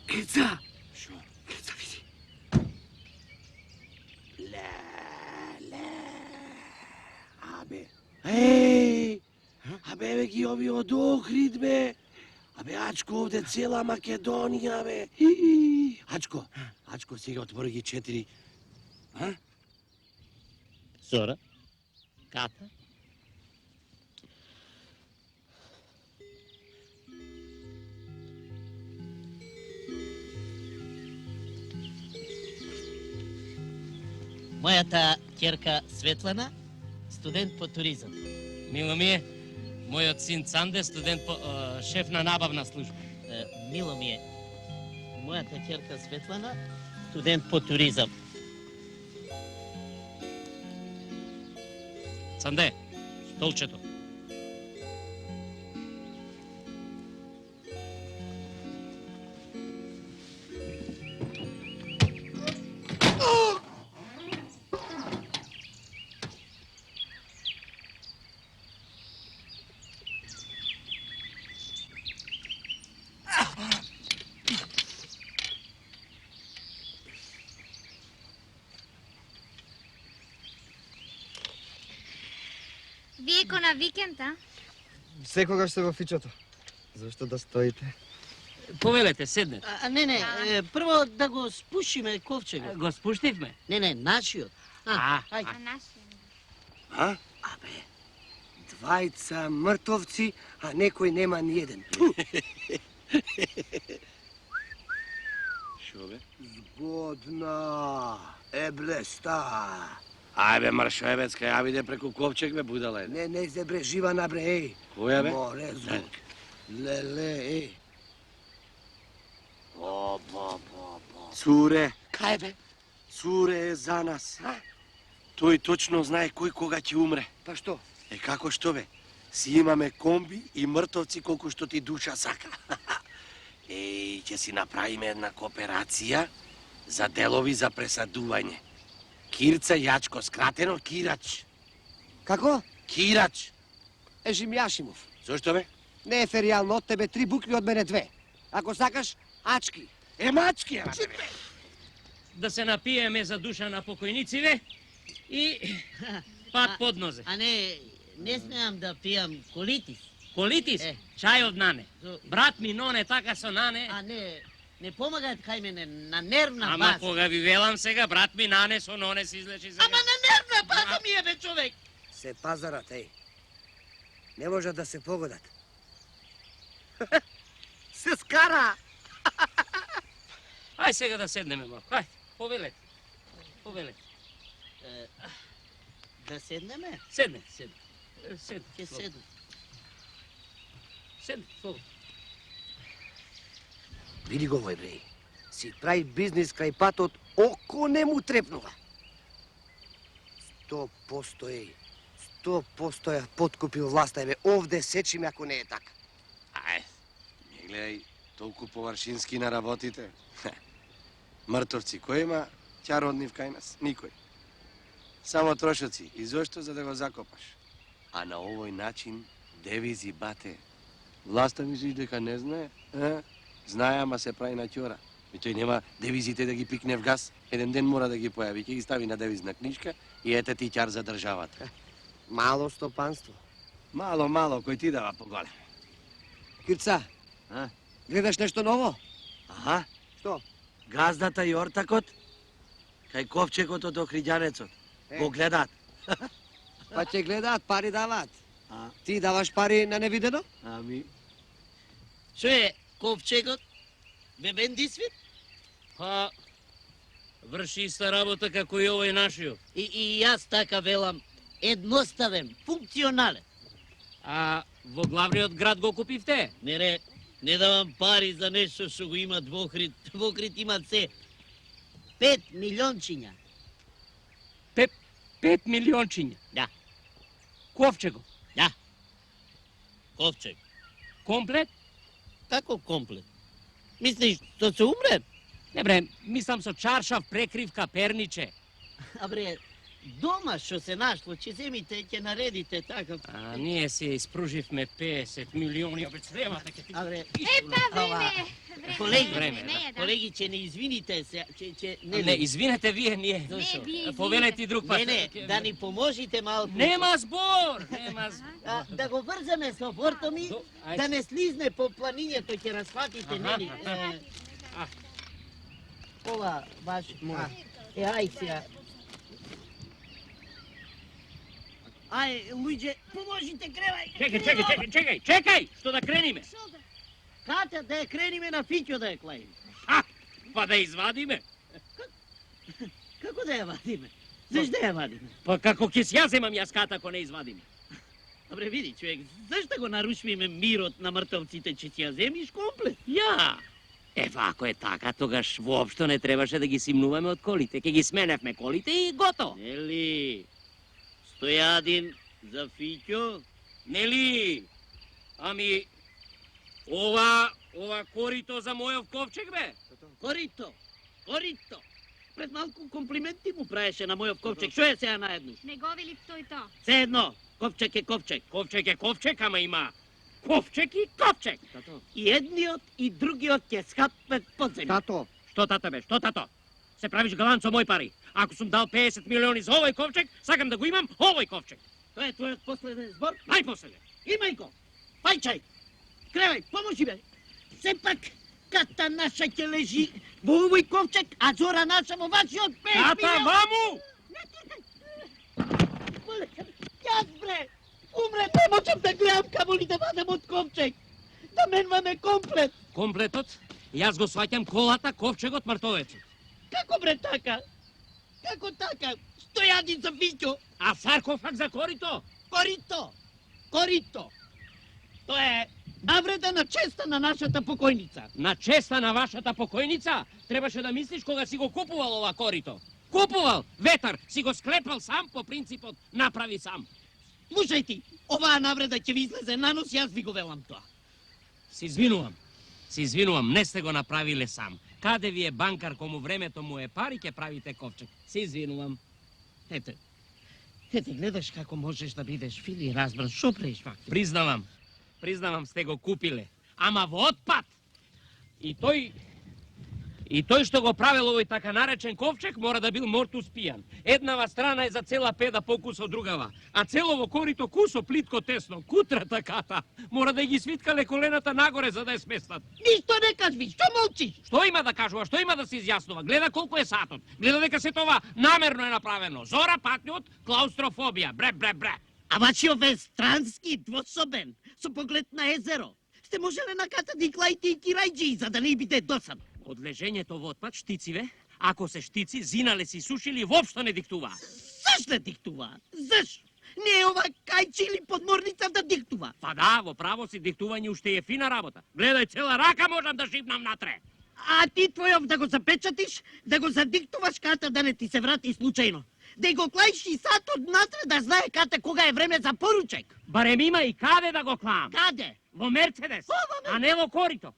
Крица! Шо? Крица, види. Абе. Еј! Абе, бе, ги ови од Охрид, бе. Абе, Ачко, овде цела Македонија, бе. Ачко, сега отвори ги 4. А? Зора? Ката? Моята ќерка Светлана, студент по туризам. Мило ми е, мојот син Цанде, студент по шеф на набавна служба. Мило ми е, мојата ќерка Светлана, студент по туризам. Цанде, столчето. Вие ко на викенд, а? Секогаш се во фичото. Зашто да стоите? Повелете, седнете. Не, прво да го спушиме ковчегот. Го спуштивме. Не, нашиот. Ајде. А наши? А? Абе, двајца мртовци, а некој нема ни еден. Шо бе? Згодна, еблеста. Ајбе, Маршоевецка, ја виде преку ковчег, бе, будала е. Не, зебре, жива набре, еј. Која бе? Море, звук. Леле, еј. Цуре. Кај бе? Цуре е за нас. Тој точно знае кој кога ќе умре. Па што? Како што бе? Си имаме комби и мртовци колку што ти душа сака. Ќе си направиме една кооперација за делови за пресадување. Кирца Јачко, скратено Кирач. Како? Кирач. Ежим Јашимов. Зошто бе? Не е феријално, од тебе 3 букви, од мене 2. Ако сакаш, Ачки. Мачки, Да се напиеме за душа на покојнициве и пат под нозе. А не смеам да пијам колитис. Колитис? Чај од нане. Брат ми Ноне така со нане. А не помагаат кај мене на нервна Ама база. кога ви велам сега, брат ми Нане со Ноне се излечи сега. Ама на нервна база ми е, бе, човек. Се пазарат, еј. Не можат да се погодат. Се скара. Ај сега да седнеме малку. Ај, повелете. Да седнеме? Седне. Ќе седнем. Седне, слободно. Види го овој, бре. Си прави бизнис крај патот, око не му трепнува. 100% еј. 100% ја подкупил власта, бе. Овде сечиме ако не е така. Ај, не гледај толку површински на работите. Мртовци, кој има ќароднив кај нас? Никој. Само трошоци. И зошто? За да го закопаш. А на овој начин, девизи, бате. Власта мислиш дека не знае? Знае, ама се прави на ќора. И тој нема девизите да ги пикне в газ. Еден ден мора да ги појави. Ќе ги стави на девизна книжка и ете ти ќар за државата. Мало стопанство. Мало, кој ти дава поголем. Кирца, гледаш нешто ново? Аха. Што? Газдата и ортакот, кај ковчегот од Охриѓанецот. Го гледаат. Па ќе гледаат, пари даваат. Ти даваш пари на невидено? Ами, Што е ковчегот? Бебенди свит? Па, врши иста работа како и овој нашиот. И јас така велам, едноставен, функционален. А во главниот град го купивте? Не давам пари за нешто што го имат во Охрид. Во Охрид имат се 5 милиончиња. 5 милиончиња? Да. Ковчего? Да. Ковчег. Комплет? Како комплет? Мислиш, што се умре? Не бре, мислам со чаршав, прекривка, перниче. А бре, дома што се нашло, ќе земите, ќе наредите така. А ние се испруживме 50 милиони, обе цревата ќе ти... А бре, Епа, време! Колеги, Време, Не е, да. колеги, че не извините се, че Не, извинете вие, ние. Не, вие Повелете и друг път. не, да ни поможете малко. Нема збор! Нема збор. Да го вързаме с оборта ми, Ајде. да не слизне по планињето, ќе разфатите Аха, нели. аха. Ова баш моја. Ај сега. Ај, луѓе, поможите, кревај. Чекај, што да крениме? Ката да ја крениме на фиќо да ја клаим. Па да извадиме. Како да ја вадиме? Зашто да ја вадиме? Па како ќе си ја земам јас ката ако не извадиме? Добре, види, човек, зашто го нарушиме мирот на мртовците, че си ја земиш комплет? Ја. Ева, ако е така, тогаш воопшто не требаше да ги симнуваме од колите. Ке ги сменевме колите и готово. Нели? Стојадин за фиќо? Нели? Ами, ова корито за мојов ковчег, бе? Корито! Пред малку комплименти му правеше на мојов ковчег. Што е сега наеднаш? Не го вели тој то. Се едно, ковчег е ковчег. Ковчег е ковчег, ама има ковчег и ковчег. И едниот и другиот ќе скапнат под земја. Тато, Што тато, бе? Што тато? Се правиш галант со мој пари. Ако сум дал 50 милиони за овој ковчег, сакам да го имам овој ковчег. Тоа е твојот последен збор? Најпоследен. Имај го! Пајчај! Кревај, помоши бе! Сепак, ката наша ќе лежи во овој ковчег, а зора наша во вашиот 5 Тата, ваму! Јас бре! Умре, не можам да гледам камо ли да вадам од ковчег! Да менваме комплет! Комплетот, јас го сваќам колата, ковчегот, мртовецот. Како бре така? Како така? Стојадин за фиќо! А саркофаг за корито? Корито! Тоа е навреда на честа на нашата покојница. На честа на вашата покојница, требаше да мислиш кога си го купувал ова корито. Купувал, ветар, си го склепал сам по принципот направи сам. Слушај ти, оваа навреда ќе ви излезе на нос, јас ви го велам тоа. Се извинувам, не сте го направиле сам. Каде ви е банкар кому времето му е пари, ќе правите ковчег. Се извинувам. Ете, гледаш како можеш да бидеш фили разбран, шо правиш факти? Признавам, сте го купиле. Ама во отпад. И тој што го правил овој така наречен ковчег мора да бил морт успијан. Еднава страна е за цела педа покус од другава, а целово корито кусо плитко тесно, кутрата ката. Мора да ги свиткале колената нагоре за да ја сместат. Ништо не кажи, што молчиш? Што има да кажува, што има да се изјаснува? Гледа колку е сатот. Гледа дека се това намерно е направено. Зора патниот, клаустрофобија. Бре. А вашиот е странски, двособен, со поглед на езеро. Сте можеле на ката да клаите и кирајджи, за да не биде досад. Од лежењето во отпад, штициве, ако се штици, зинале си сушили, воопшто не диктува. Зашто не диктува? Зашто? Не е ова кајче или подморница да диктува. Па да, во право си диктување уште е фина работа. Гледај, цела рака можам да шипнам натре. А ти твојов да го запечатиш, да го задиктуваш ката да не ти се врати случајно. Да го клаиш и сатот натре да знае ката кога е време за поручек. Барем има и каде да го клам. Каде? Во Мерцедес, Во а не во корито.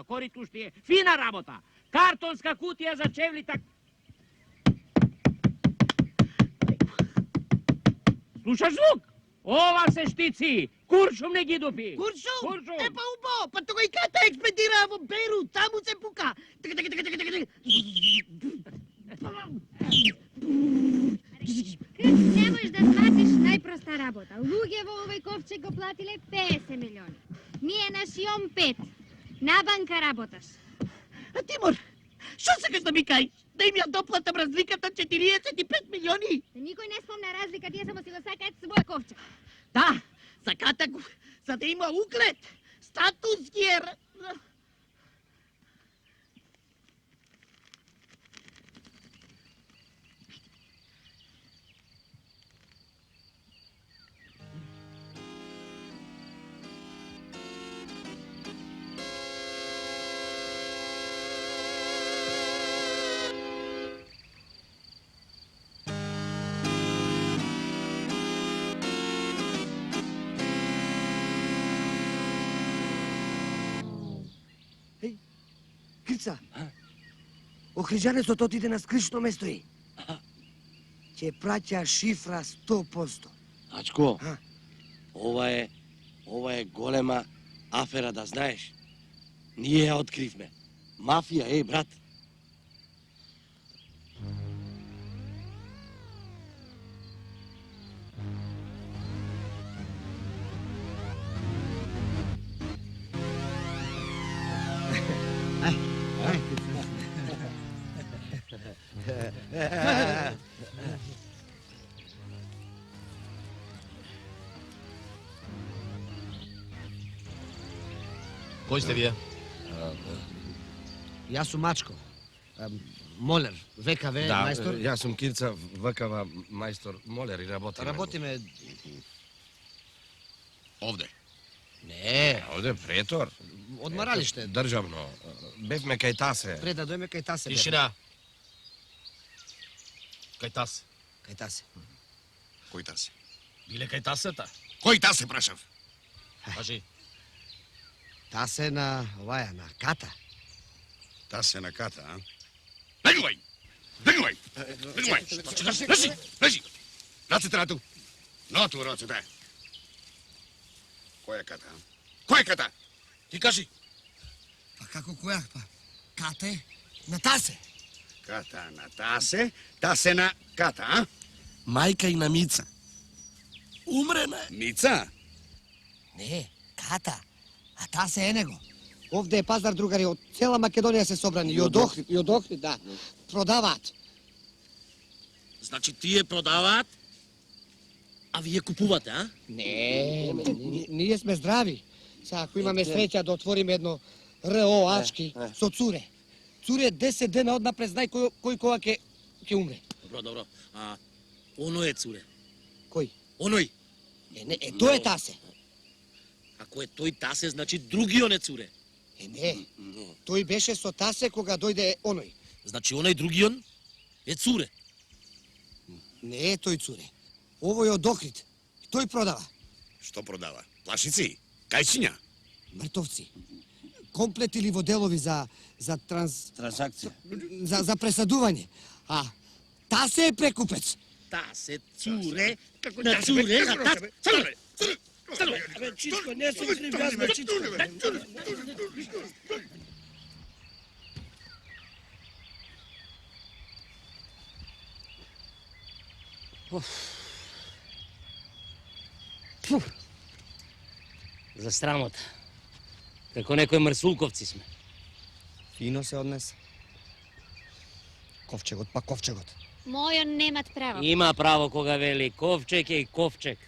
Корито уште е фина работа. Картонска кутија за чевлита. Слушаш звук? Ова се штици. Куршум не ги дупи. Куршум? Е па убаво, па тога и ката експедира во Берут, таму се пука. Не можеш да сватиш најпроста работа. Луѓе во овој ковчег го платиле 50 милиони. Ние на Шион 5. На банка работаш. А Тимур, што сакаш да ми кажеш? Да им ја доплатам разликата 45 милиони? Да никој не спомна разлика, тие само си го сакаат свој ковчег. Да, саката го, за да има углед, статус ги е... Крица, охриđanецот отиде на скришно место и ќе праќа шифра 100%. Ачко, А? ова е голема афера, да знаеш. Ние ја откривме. Мафија, брат. Кој сте вие? Јас сум Мачко. Молер, ВКВ, Да, мајстор. јас сум Кирца, ВКВ мајстор Молер и работиме. Работиме... Овде. Не, Овде претор. одмаралиште. Државно. Бевме кај тасе. Пред да дојме кај тасе. Тишина. Кај тасе. Кај тасе. Кој тасе? Биле кај тасета? Кој тасе, прашав? Кажи. Тасе на оваја, на ката. Тасе на ката, а? Легувај! Легувај! Легувај! Лежи! Лежи! Рацете нату! Нату рацете! Која ката, а? Која ката? Ти кажи! Па како која? Па кате на тасе. Ката на тасе, тасе на ката, а? Мајка и на Мица. Умрена е. Мица? Не, ката. А тасе е него. Овде е пазар, другари, од цела Македонија се собрани. И од Охрид, да. Продаваат. Значи тие продаваат, а вие купувате, а? Не, ние сме здрави. Сега, ако имаме среќа да отвориме едно РО Ачки со цуре. Цуре 10 дена однапред знај кој кога ќе умре. Добро. А оној е цуре. Кој? Оној. Не, тој е тасе. Ако е тој тасе, значи другиот е цуре. Не, тој беше со тасе кога дојде оној. Значи оној другиот е цуре. Не е тој цуре. Овој е од Охрид. Тој продава. Што продава? Плашици? Кајчиња? Мртовци. Комплет или во делови за Трансакција. за пресадување. А тасе е прекупец. Тасе, цуре, како на цуре, а тасе... Стануве! Абе, Чичко, не сум крив, јас бе, Чичко. За срамота. Како некои мрсулковци сме. Фино се однесе. Ковчегот, па ковчегот. Мојот немат право. Има право кога вели ковчег е и ковчег.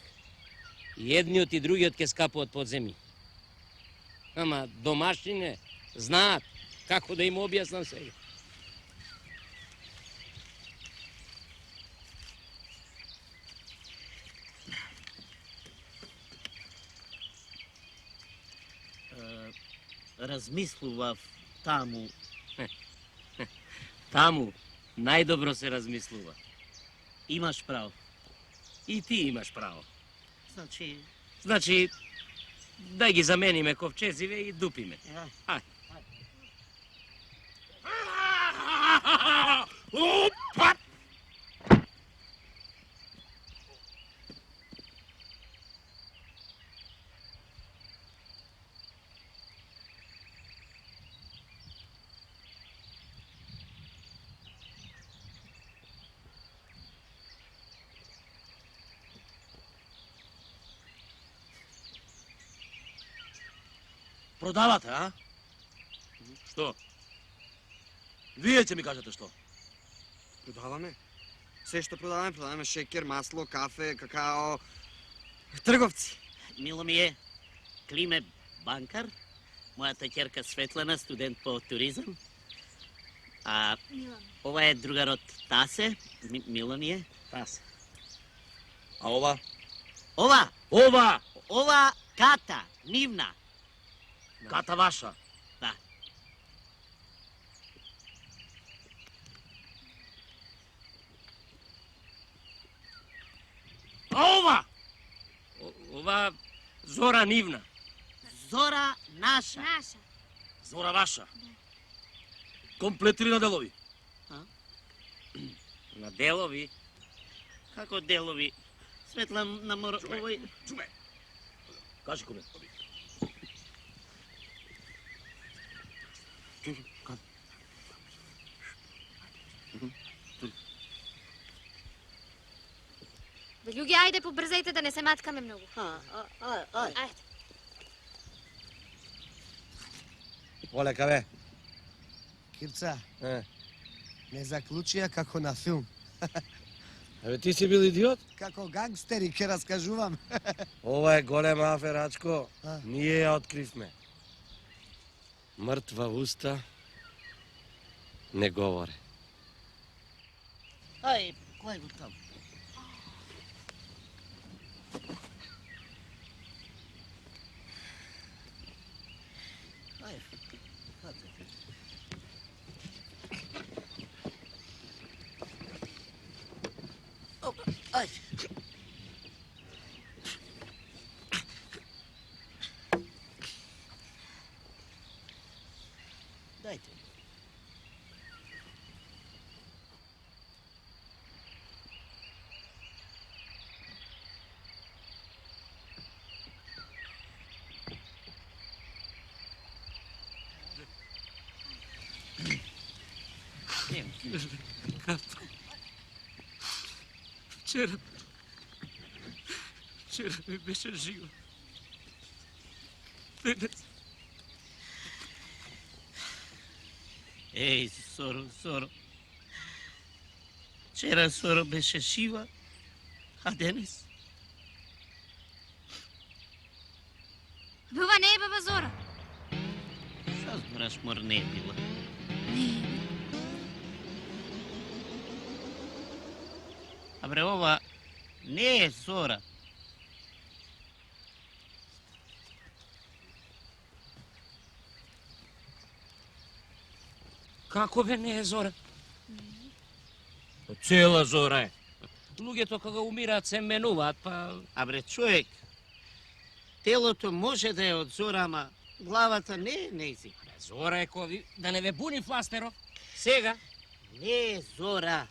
И едниот и другиот ке скапуваат под земји. Ама домашнине знаат како да им објаснам сега. Размислував таму. Таму најдобро се размислува. Имаш право. И ти имаш право. Значи, Да ги замениме ковчезиве и дупиме. Ај. Опа! продавате, а? Што? Вие ќе ми кажете што? Продаваме. Се што продаваме шекер, масло, кафе, какао. Трговци. Мило ми е, Климе банкар, мојата ќерка Светлана, студент по туризам. А ова е другарот Тасе, Мило ми е, Тасе. А ова? Ова, Ова! ова Ката, нивна. Ката ваша. Да. А ова? Ова Зора нивна. Зора наша. Наша. Зора ваша. Комплет или на делови? На делови. Како делови? Светлана мора овој... Чуме. Кажи коме. Бе, луѓе, ајде побрзајте да не се маткаме многу. Ајде. Полека, бе. Кирца, Е. не заклучија како на филм. Абе, ти си бил идиот? Како гангстери ќе раскажувам. Ова е голема аферачко. А? Ние ја откривме. Мртва уста не говоре. Ај, кој го там? Ај, хватате. Опа, ај. Дајте. Вчера ми беше живо. Денес Еј, Соро. Вчера Соро беше жива, а денес? Бе, ова не е баба Зора. Шо збораш, мор не е била? Абре, ова не е Зора. Како бе не е Зора? Цела Зора е. Луѓето кога умираат се менуваат, па... Абре, човек, телото може да е од Зора, ама главата не е нејзи. Зора е кови, да не ве буни Фластеров. Сега? Не е Зора.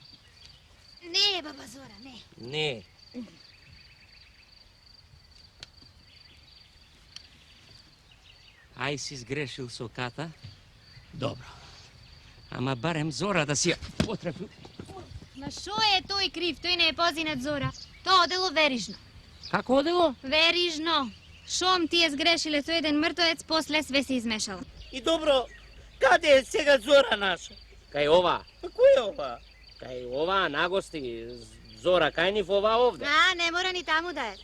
Не е баба Зора, не. Не. Ај си сгрешил со Ката? Добро. Ама барем Зора да си ја потрепил. Ма шо е тој крив? Тој не е позинат Зора. Тоа одело верижно. Како одело? Верижно. Шом ти е сгрешиле со еден мртвец, после све се измешало. И добро, каде е сега Зора наша? Кај ова. Па кој е ова? Кај ова нагости. Зора кај нив, ова овде. А, не мора ни таму да е.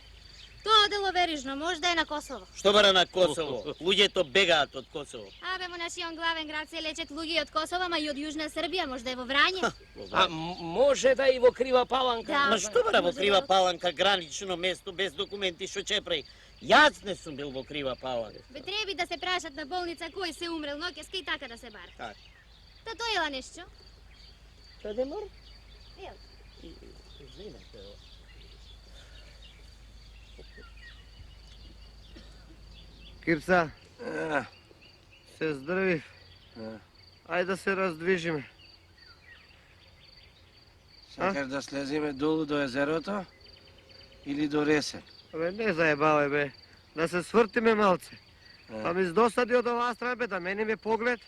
Тоа одело верижно, може да е на Косово. Што бара на Косово? Луѓето бегаат од Косово. Абе, му нашиот главен град се лечат луѓе од Косово, ама и од Јужна Србија, може да е во Врање. А може да и во Крива Паланка. Да. Ма што бара во може Крива да- Паланка, гранично место без документи, што чепрај? Јас не сум бил во Крива Паланка. Бе, треби да се прашат на болница кој се умрел, ноќеска и така да се бар. Така. Та тој ела нешто. Каде мор? Ел. Извинете. Кирца, А, се здравив. а. Ајде да се раздвижиме. Сакаш да слезиме долу до езерото или до Ресен? Абе, не заебавај, бе. Да се свртиме малце. Па ми издосади од оваа страна, бе, да мениме поглед.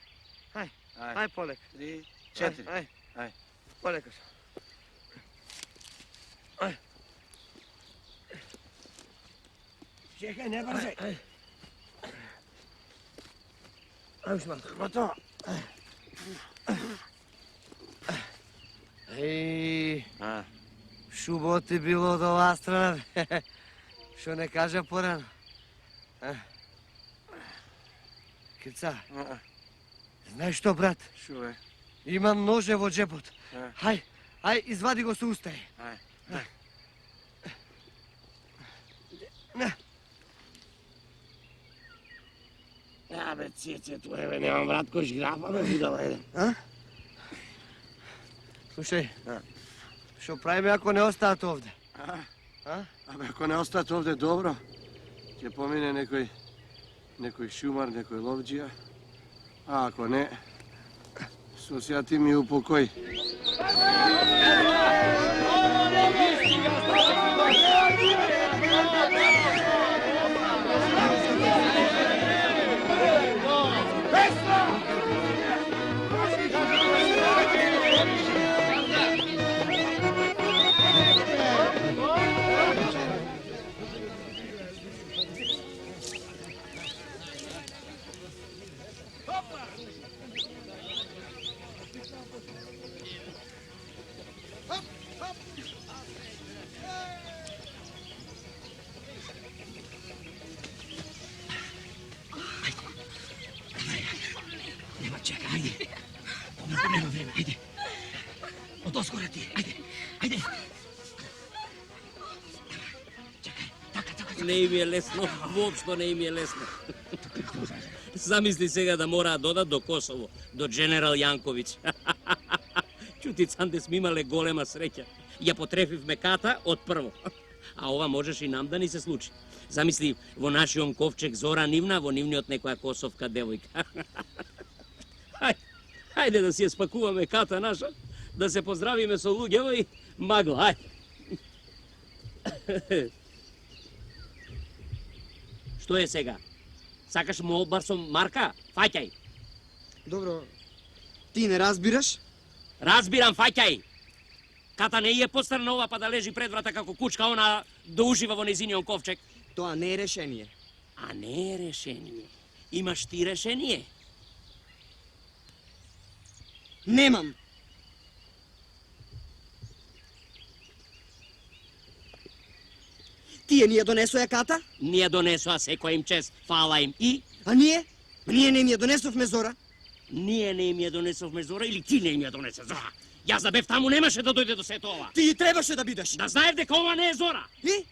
Ај, Ај, полека. 3, 4. Ај, Ај. полека. Ај. Чекај, не брзај. Ај. Ај, уште малку. Готово. Еј, А, шуботи било од оваа страна, бе. Што не кажа порано. Кирца, а, знаеш што, брат? шо е? Имам ноже во джепот. А. Ај, извади го со устај. Ај. Ja, bе, цеце, тоа бе, немам брат кој жграфа, бе, будала, еде. Слушај, А. што правиме ако не остаат овде? Абе, ако не остат овде добро, ќе помине некој шумар, некој ловџија, а ако не, сосјати ми упокој. Čekaj, ajde. Nema vreme, ajde. Od ozgora ti, ajde, ajde. Čekaj, така. Не им е лесно, воопшто не им е лесно. Замисли сега да мора да додат до Косово, до Дженерал Јанковиќ. Чути, Цанде сме имале голема среќа. Ја потрефивме ката од прво. А ова можеш и нам да ни се случи. Замисли, во нашиот ковчег Зора нивна, во нивниот некоја косовка девојка. Хајде да си ја спакуваме ката наша, да се поздравиме со луѓево и магла, ајде. Што е сега? Сакаш молбар со Марка? Фаќај. Добро, ти не разбираш? Разбирам, фаќај. Ката не е пострана ова па да лежи пред врата како кучка, она да ужива во незиниот ковчег. Тоа не е решение. А не е решение. Имаш ти решение? Немам. Тие ни ја донесоја ката, Ние донесоа секој им чест, фала им и... а ние? Ние не им ја донесовме Зора. Ние не им ја донесовме Зора или ти не им ја донесе Зора? Јас да бев таму немаше да дојде до сето ова. Ти требаше да бидеш. Да знаев дека ова не е Зора. И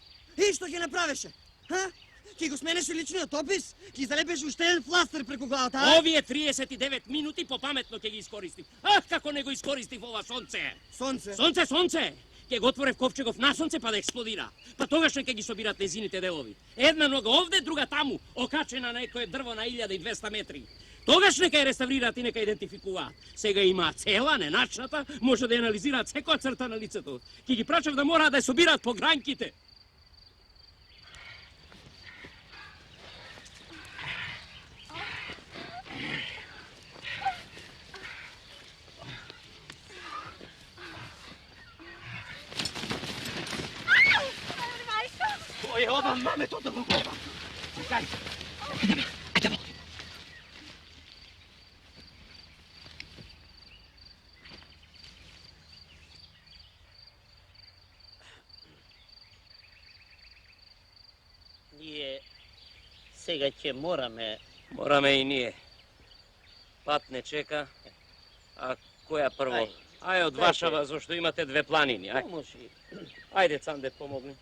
што ќе направеше? Ха? Ки го сменеше личниот опис? Ки залепеше уште еден фластер преку главата, а? Овие 39 минути попаметно ќе ги искористив. Ах, како не го искористив ова сонце. Сонце. Сонце! Ќе го отворев ковчегов на сонце па да експлодира. Па тогаш ќе ги собират незините делови. Една нога овде, друга таму, окачена на некое дрво на 1200 метри. Тогаш нека ја реставрираат и нека идентификуваат. Сега има цела, неначната, може да ја анализираат секоја црта на лицето. Ќе ги прачав да мораат да ја собираат по гранките. Кој е ова мамето да го гледа? Чекај. Ајде. Ние сега ќе мораме... Мораме и ние. Пат не чека. А која прво? Ај од Вашава, зашто имате две планини. Ај. Помоши. Ајде, Цанде, помогни.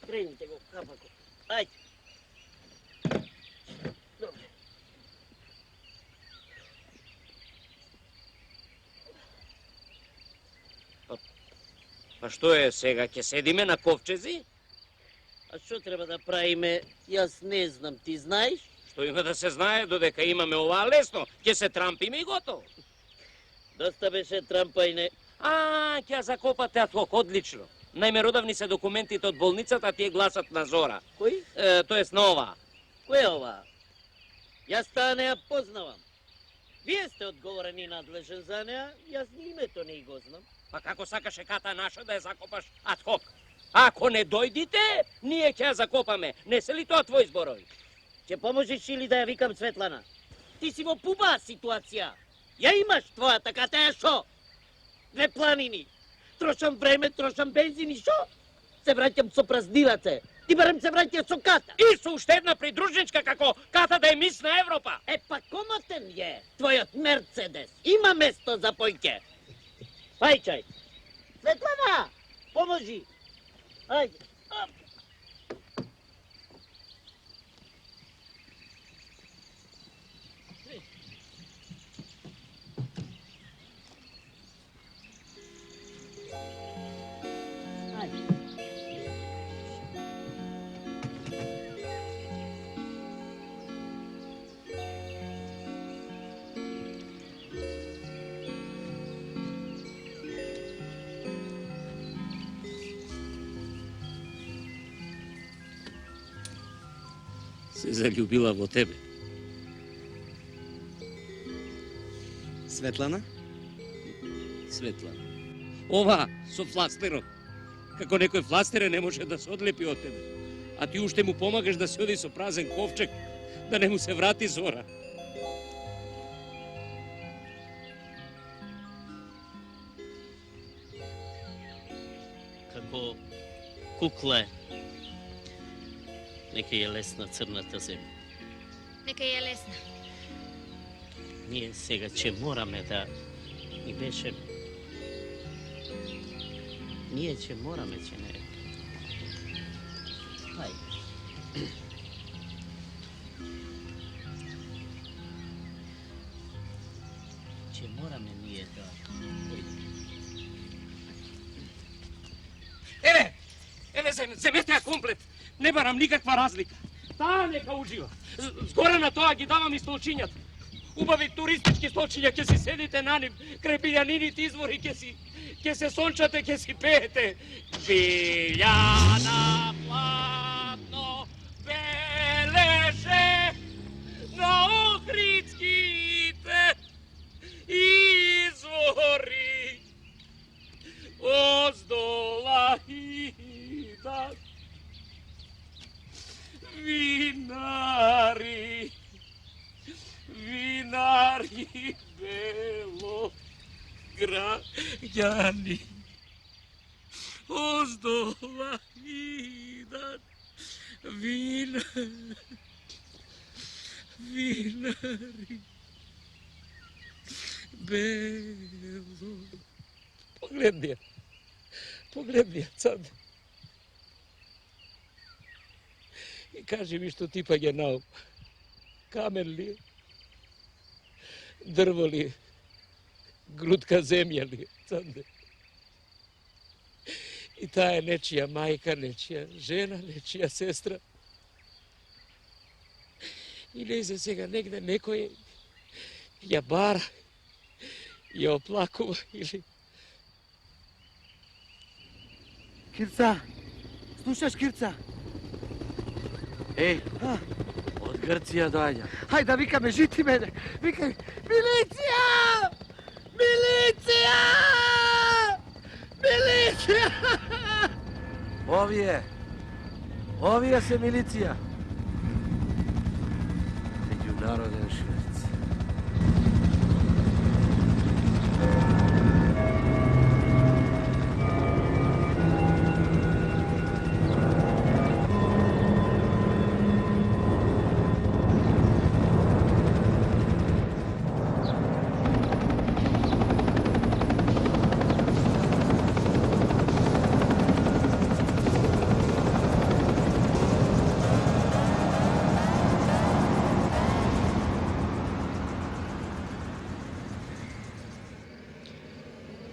Кренite го капако. Ајде. Добре. Па што е сега, ќе седиме на ковчези? А што треба да правиме? Јас не знам, ти знаеш? Што има да се знае, додека имаме ова лесно, ќе се трампиме и готово. Доста беше трампајне. А, ќе ја закопате атлок, одлично. Најмеродавни се документите од болницата, а тие гласат на Зора. Кој? Тоест на ова. Кој е ова? Јас таа не ја познавам. Вие сте одговорен и надлежен за неа, јас ни името не го знам. Па како сакаше ката наша да ја закопаш адхок? Ако не дојдите, ние ќе ја закопаме. Не се ли тоа твои зборови? Ќе поможеш или да ја викам Светлана? Ти си во пуба ситуација. Ја имаш твојата ката, ја шо? Две планини. Трошам време, трошам бензин и шо? Се враќам со празнилаце. Ти барем се враќа со ката. И со уште една придружничка како ката да е мис на Европа. Е, па комотен е твојот Мерцедес. Има место за појке. Пајчај. Светлана, поможи. Ајде. Оп. Се заљубила во тебе. Светлана? Светлана. Ова со фластерот. Како некој фластере не може да се одлепи од тебе. А ти уште му помагаш да се оди со празен ковчег, да не му се врати Зора. Како кукле. Нека е лесна црната земја. Нека ја лесна. ние сега ќе мораме да и беше ние ќе мораме ќе не ај ќе мораме ние да Еве, земете ја комплет. Не барам никаква разлика. Таа нека ужива. Згоре на тоа ги давам и столчињата. Убави туристички столчиња, ќе си седите на нив, крај билјанините извори, ќе се сончате, ќе си пеете. Билјана платно белеше на Охридските извори. Оздола идат винари, винари белограѓани. Оздола идат винари бело. Погледни ја, Цанде. И кажи ми што ти паѓа на ум. Камен ли е? Дрво ли е? Грудка земја ли е, Цанде? И таа е нечија мајка, нечија жена, нечија сестра. Или изе сега негде некој ја бара, ја оплакува или... Кирца, слушаш, Кирца? Еј, од Грција доаѓа. Хајде да викаме, жити мене. Викај, милиција! Милиција! Милиција! Овие се милиција. Меѓународен шверц.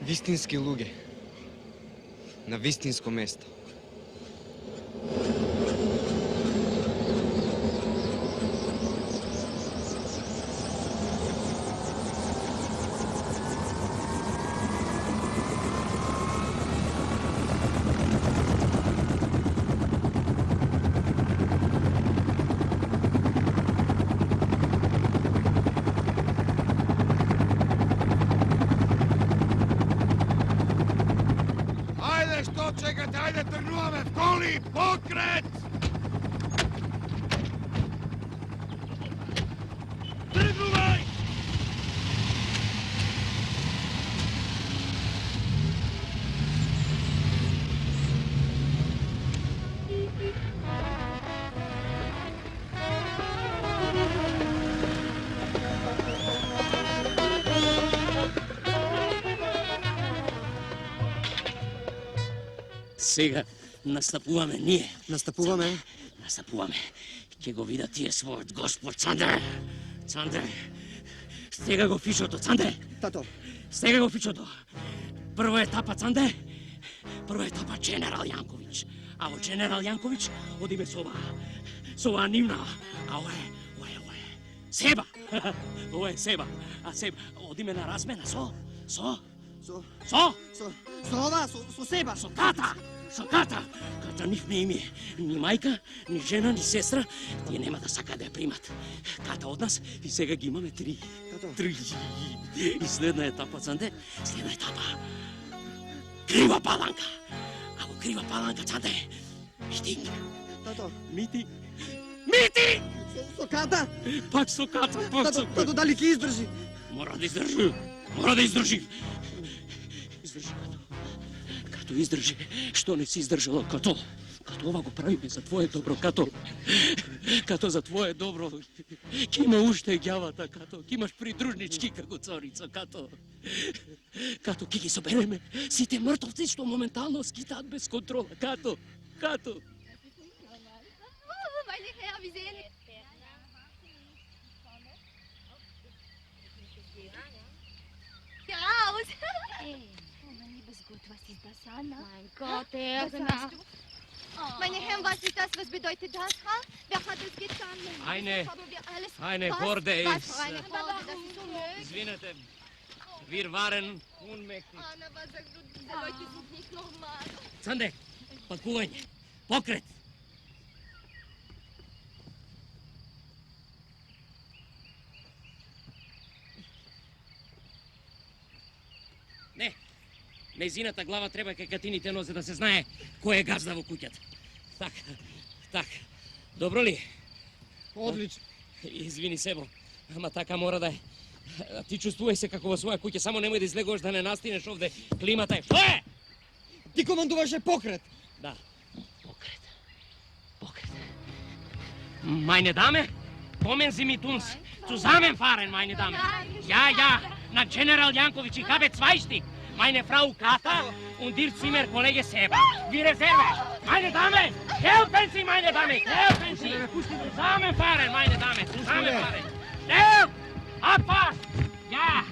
Вистински луѓе. На вистинско место. Čekajte, ajde, trnuvame, koli, pokret! Trnuvaj! Сега настапуваме ние. Настапуваме? Настапуваме. Ќе го видат тие својот господ Цандре. Цандре. Стега го фишото, Цандре. Тато. Стега го фишото. Прва етапа, Цандре. Прва етапа Генерал Јанковиќ. А во Генерал Јанковиќ одиме со оваа нивна. А ова е Себа. Ова е Себа. А Себа одиме на размена со Себа. Со Ката. Ката нив не име ни мајка, ни жена, ни сестра. Тие нема да сака да ја примат. Ката од нас и сега ги имаме три. И следна етапа, Цанде, Крива Паланка. А во Крива Паланка, Цанде, митинг. Тато. Митинг. Со Ката? Пак со Ката. Тато, дали ќе издржи? Мора да издржи. Издржи, Като издржи. Што не си издржала, Като? Като ова го правиме за твое добро, като за твое добро, ки има уште гјавата, като ки имаш придружнички како царица, като ки ги собереме сите мртовци што моментално скитаат без контрола, като. Meine Herr, wie sehen raus! Oh, mein liebes Gott, was ist das, Anna? Mein Gott, Was Erna. sagst du? Meine Herren, was ist das? Was bedeutet das, ha? Wer hat es getan? Haben wir alles... Eine Was? Horde Was ist... für eine Horde? Das ist unmöglich. Извинете, wir waren unmächtig. Anna, was sagst du? Diese Leute sind nicht normal. Цанде, пакување, покрет. Не, незината глава треба кај катините нозе да се знае кој е газда во куќата. Так. Добро ли? Одлично. Извини, Себо, ама така мора да е. Ти чувствувај се како во своја куќа, само немој да излегуваш да не настинеш овде. Климата е. Што е? Ти командуваше покрет. Da. Покрет. Meine Dame, kommen Sie mit uns. Zusammenfahren, meine Dame. Ja, nach General Jankovic, ich habe 2 Stück. Meine Frau Kata und Ihr Zimmerkollege Seba. Die Reserve. Meine Dame, helfen Sie, meine Dame, helfen Sie. Zusammenfahren, meine Dame, zusammenfahren. Schnell! Abfahrt! Ja!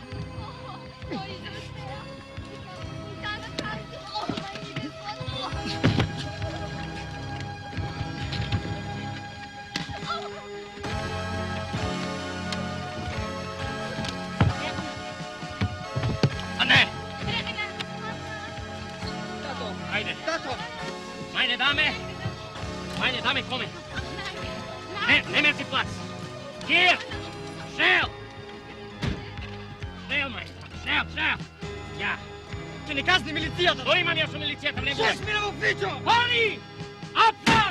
Anne! Haydi. Meine Dame, kommen. Nehmen Sie Platz. Hier! Schnell! Schnell, meine Dame, schnell! Ja! Че не казни милицијата. Што има ние со милицијата, влезу? Шест мина во фичо! Они! Абфа!